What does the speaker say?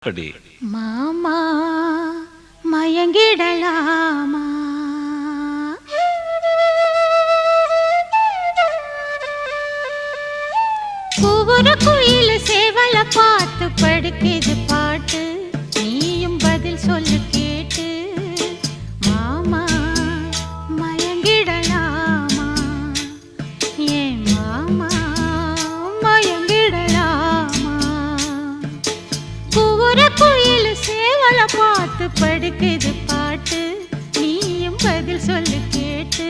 படி மாமா மயங்கிடலாமா? ஒவ்வொரு குயில சேவல பார்த்து படுக்குது பாட்டு, நீயும் பதில் சொல்லு கேட்டு. மாமா மயங்கிடலாமா? ஏன் மாமா மயங்கிடலாமா? ஒவ்வொரு குயில சேவல பார்த்து படுக்குது பாட்டு, நீயும் பதில் சொல்லு கேட்டு.